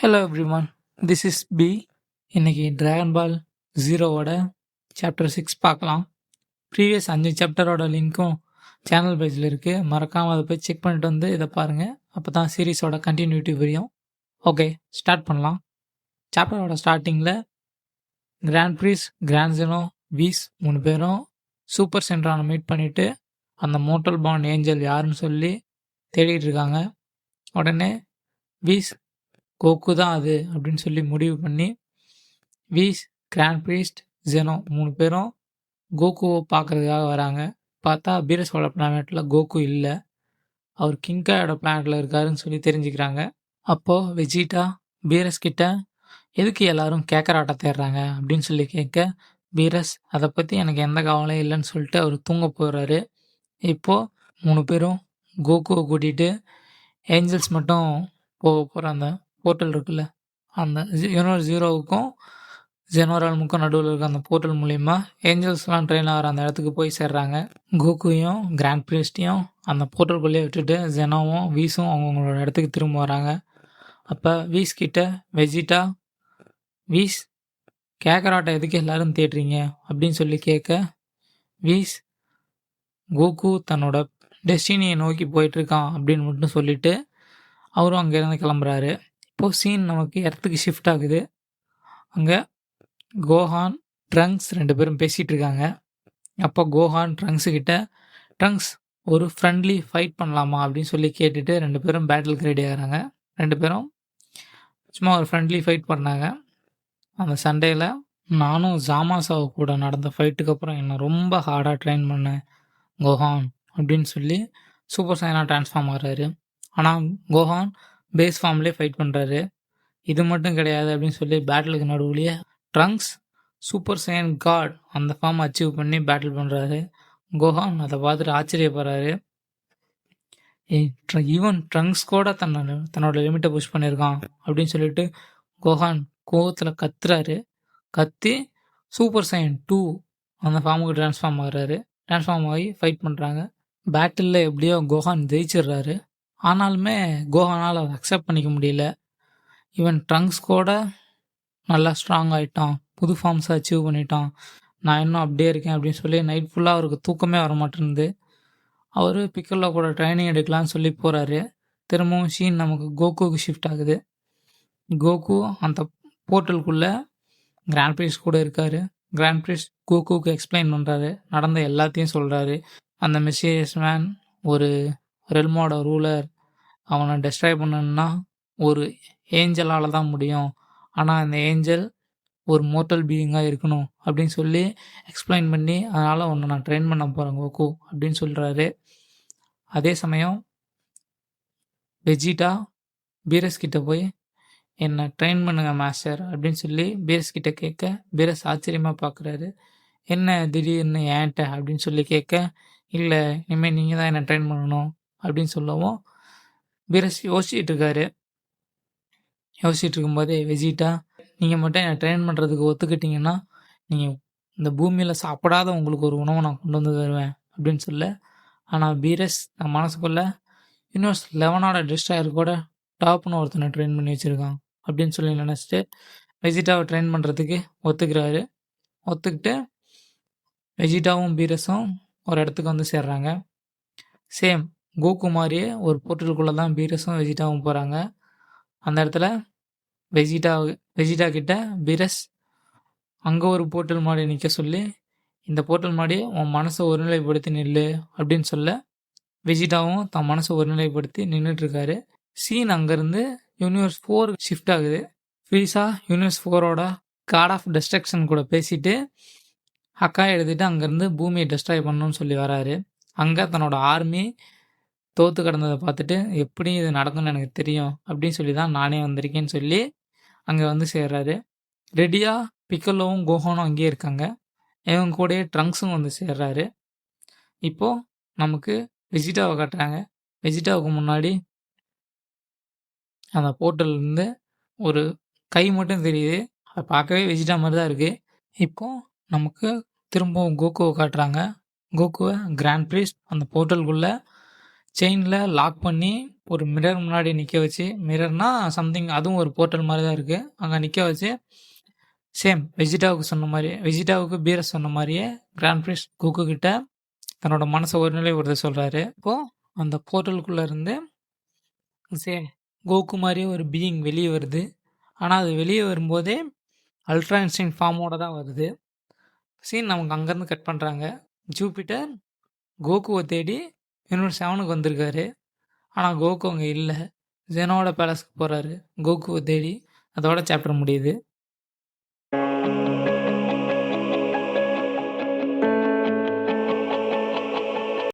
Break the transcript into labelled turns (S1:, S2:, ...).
S1: Hello everyone, this is P. இன்னைக்கு dragon ball ஜீரோவோட chapter 6 பார்க்கலாம். ப்ரீவியஸ் 5 சாப்டரோட லிங்க்கும் சேனல் பேஜில் இருக்குது. மறக்காமல் அதை போய் செக் பண்ணிட்டு வந்து இதை பாருங்கள். அப்போ தான் சீரீஸோட கண்டினியூட்டி புரியும். ஓகே, ஸ்டார்ட் பண்ணலாம். சாப்டரோட ஸ்டார்டிங்கில் grand breeze, grand Jeno, views 3 பேரும் சூப்பர் சென்ட்ரானை மீட் பண்ணிவிட்டு அந்த மோட்டல் பாண்ட் ஏஞ்சல் யாருன்னு சொல்லி தேடிட்டு இருக்காங்க. உடனே வீஸ் கோகு தான் அது அப்படின்னு சொல்லி முடிவு பண்ணி வீஸ், கிராண்ட் ப்ரீஸ்ட், ஜெனோ 3 பேரும் கோகுவை பார்க்கறதுக்காக வராங்க. பார்த்தா பீரஸோட பிளானெட்டில் கோகு இல்லை, அவர் கிங்காயோட பிளானெட்டில் இருக்காருன்னு சொல்லி தெரிஞ்சுக்கிறாங்க. அப்போது வெஜிடா பீரஸ் கிட்ட எதுக்கு எல்லாரும் கேக்கராட்ட தேடுறாங்க அப்படின்னு சொல்லி கேட்க, பீரஸ் அதை பற்றி எனக்கு எந்த கவலையும் இல்லைன்னு சொல்லிட்டு அவர் தூங்க போகிறாரு. இப்போது 3 பேரும் கோகுவை கூட்டிகிட்டு ஏஞ்சல்ஸ் மட்டும் போக போகிற அந்த போர்ட்டல் இருக்குல்ல, அந்த யூனிவர்ஸ் ஜீரோவுக்கும் ஜெனோரால்முக்கும் நடுவில் இருக்க அந்த போர்ட்டல் மூலிமா ஏஞ்சல்ஸ்லாம் ட்ரெயின் ஆகிற அந்த இடத்துக்கு போய் சேர்றாங்க. கோகுவையும் கிராண்ட் ப்ரீஸ்டையும் அந்த போர்ட்டலுக்குள்ளேயே விட்டுட்டு ஜெனோவும் வீஸும் அவங்களோட இடத்துக்கு திரும்ப வராங்க. அப்போ வீஸ் கிட்ட வெஜிடா, வீஸ் கேக்கராட்டை எதுக்கு எல்லாரும் தேடுறீங்க அப்படின்னு சொல்லி கேட்க, வீஸ் கோகு தன்னோட டெஸ்டினியை நோக்கி போயிட்டுருக்கான் அப்படின்னு மட்டும் சொல்லிட்டு அவரும் அங்கேருந்து கிளம்புறாரு. இப்போது சீன் நமக்கு இடத்துக்கு ஷிஃப்ட் ஆகுது. அங்கே கோஹான், ட்ரங்க்ஸ் 2 பேரும் பேசிகிட்டு இருக்காங்க. அப்போ கோஹான் ட்ரங்க்ஸுக்கிட்ட, ட்ரங்க்ஸ் ஒரு ஃப்ரெண்ட்லி ஃபைட் பண்ணலாமா அப்படின்னு சொல்லி கேட்டுட்டு 2 பேரும் பேட்டிலுக்கு ரெடி ஆகிறாங்க. 2 பேரும் சும்மா ஒரு ஃப்ரெண்ட்லி ஃபைட் பண்ணாங்க. அந்த சண்டேயில் நானும் ஜாமாசாவு கூட நடந்த ஃபைட்டுக்கு அப்புறம் என்னை ரொம்ப ஹார்டாக ட்ரெயின் பண்ணேன் கோஹான் அப்படின்னு சொல்லி சூப்பர் சைனாக ட்ரான்ஸ்ஃபார்ம் ஆகிறாரு. ஆனால் கோஹான் பேஸ் ஃபார்ம்லேயே ஃபைட் பண்ணுறாரு. இது மட்டும் கிடையாது அப்படின்னு சொல்லி பேட்டிலுக்கு நடுவுலையே ட்ரங்க்ஸ் சூப்பர் சைன் காட் அந்த ஃபார்ம் அச்சீவ் பண்ணி பேட்டில் பண்ணுறாரு. கோஹான் அதை பார்த்துட்டு ஆச்சரியப்படுறாரு. ஈவன் ட்ரங்க்ஸ் கூட தன்னோட லிமிட்டை புஷ் பண்ணியிருக்கான் அப்படின்னு சொல்லிட்டு கோஹான் கோவத்தில் கத்துறாரு. கத்தி சூப்பர் சைன் 2 அந்த ஃபார்முக்கு ட்ரான்ஸ்ஃபார்ம் ஆகுறாரு. ட்ரான்ஸ்ஃபார்ம் ஆகி ஃபைட் பண்ணுறாங்க. பேட்டிலில் எப்படியோ கோஹான் ஜெயிச்சிடுறாரு. ஆனாலுமே கோஹானால் அதை அக்செப்ட் பண்ணிக்க முடியல. ஈவன் ட்ரங்க்ஸ் கூட நல்லா ஸ்ட்ராங் ஆகிட்டான், புது ஃபார்ம்ஸை அச்சீவ் பண்ணிட்டான், நான் இன்னும் அப்படியே இருக்கேன் அப்படின்னு சொல்லி நைட் ஃபுல்லாக அவருக்கு தூக்கமே வர மாட்டேருந்து. அவர் பிக்கலோ கூட ட்ரைனிங் எடுக்கலான்னு சொல்லி போகிறாரு. திரும்பவும் ஷீன் நமக்கு கோகுக்கு ஷிஃப்ட் ஆகுது. கோகு அந்த போர்ட்டலுக்குள்ளே கிராண்ட் ப்ரீஸ் கூட இருக்கார். கிராண்ட் ப்ரீஸ் கோகுக்கு எக்ஸ்பிளைன் பண்ணுறாரு, நடந்த எல்லாத்தையும் சொல்கிறாரு. அந்த மிஸ்டீரியஸ் மேன் ஒரு ரெல்மோட ரூலர், அவனை டெஸ்ட்ராய் பண்ணணுன்னா ஒரு ஏஞ்சலால் தான் முடியும், ஆனால் அந்த ஏஞ்சல் ஒரு மோர்ட்டல் பீயிங்காக இருக்கணும் அப்படின்னு சொல்லி எக்ஸ்பிளைன் பண்ணி, அதனால் உன்னை நான் ட்ரெயின் பண்ண போகிறேன் கோகு அப்படின்னு சொல்கிறாரு. அதே சமயம் வெஜிடா பீரஸ் கிட்ட போய் என்னை ட்ரெயின் பண்ணுங்க மாஸ்டர் அப்படின்னு சொல்லி பீரஸ் கிட்ட கேட்க, பீரஸ் ஆச்சரியமாக பார்க்குறாரு. என்ன திடீர்னு ஏன்ட்ட அப்படின்னு சொல்லி கேட்க, இல்லை இனிமேல் நீங்கள் தான் என்னை ட்ரெயின் பண்ணணும் அப்படின்னு சொல்லவும் பீரஸ் யோசிச்சுட்டு இருக்காரு. யோசிச்சுட்டு இருக்கும்போதே வெஜிடா, நீங்கள் மட்டும் என்னை ட்ரெயின் பண்ணுறதுக்கு ஒத்துக்கிட்டிங்கன்னா நீங்கள் இந்த பூமியில் சாப்பிடாத உங்களுக்கு ஒரு உணவை நான் கொண்டு வந்து தருவேன் அப்படின்னு சொல்ல, ஆனால் பீரஸ் நான் மனசுக்குள்ளே யூனிவர்ஸ் 11ஓட டிஸ்ட்ராயர் கூட டாப்னு ஒருத்தனை ட்ரெயின் பண்ணி வச்சுருக்கான் அப்படின்னு சொல்லி நினச்சிட்டு வெஜிடாவை ட்ரெயின் பண்ணுறதுக்கு ஒத்துக்கிறாரு. ஒத்துக்கிட்டு வெஜிடாவும் பீரஸும் ஒரு இடத்துக்கு வந்து சேர்றாங்க. சேம் கோகு மாதிரியே ஒரு போர்ட்டலுக்குள்ளே தான் பீரஸும் வெஜிடாவும் போகிறாங்க. அந்த இடத்துல வெஜிடா கிட்ட பீரஸ் அங்கே ஒரு போர்ட்டல் மாடி நிற்க சொல்லி, இந்த போர்ட்டல் மாடி உன் மனசை ஒருநிலைப்படுத்தி நில்லு அப்படின்னு சொல்ல, வெஜிடாவும் தன் மனசை ஒருநிலைப்படுத்தி நின்றுட்டுருக்காரு. சீன் அங்கேருந்து யூனிவர்ஸ் 4 ஷிஃப்ட் ஆகுது. ஃப்ரீஸா யூனிவர்ஸ் 4ஓட காட் ஆஃப் டெஸ்ட்ரக்ஷன் கூட பேசிட்டு அக்கா எழுதிட்டு அங்கேருந்து பூமியை டெஸ்ட்ராய் பண்ணணும்னு சொல்லி வராரு. அங்கே தன்னோட ஆர்மி தோற்று கிடந்ததை பார்த்துட்டு, எப்படி இது நடக்கும்னு எனக்கு தெரியும் அப்படின்னு சொல்லி தான் நானே வந்திருக்கேன்னு சொல்லி அங்கே வந்து சேர்றாரு. ரெடியாக பிக்கலோவும் கோஹானும் அங்கேயே இருக்காங்க. இவங்க கூடயே ட்ரங்க்ஸும் வந்து சேர்றாரு. இப்போது நமக்கு வெஜிடாவை காட்டுறாங்க. வெஜிடாவுக்கு முன்னாடி அந்த போர்ட்டல்லேருந்து ஒரு கை மட்டும் தெரியுது. அதை பார்க்கவே வெஜிடா மாதிரி தான் இருக்குது. இப்போது நமக்கு திரும்பவும் கோகுவை காட்டுறாங்க. கோகுவை கிராண்ட் ப்ரீஸ்ட் அந்த போர்ட்டலுக்குள்ளே செயினில் லாக் பண்ணி ஒரு மிரர் முன்னாடி நிற்க வச்சு, மிரர்னா சம்திங் அதுவும் ஒரு போர்ட்டல் மாதிரி தான் இருக்குது, அங்கே நிற்க வச்சு சேம் வெஜிடாவுக்கு சொன்ன மாதிரியே, வெஜிடாவுக்கு பீரஸ் சொன்ன மாதிரியே கிராண்ட் பிரிஸ் கோகு கிட்ட தன்னோட மனசை ஒருநிலை வருது சொல்கிறாரு. இப்போது அந்த போர்ட்டலுக்குள்ளே இருந்து சேம் கோகு மாதிரியே ஒரு பீயிங் வெளியே வருது. ஆனால் அது வெளியே வரும்போதே அல்ட்ரா இன்ஸ்டிங் ஃபார்மோட தான் வருது. சீன் நமக்கு அங்கேருந்து கட் பண்ணுறாங்க. ஜூபிட்டர் கோகுவை தேடி யூனிவர்ஸ் 7க்கு வந்திருக்காரு. ஆனால் கோகு அங்கே இல்லை. ஜெனோட பேலஸ்க்கு போகிறாரு கோகுவை தேடி. அதோட சாப்டர் முடியுது.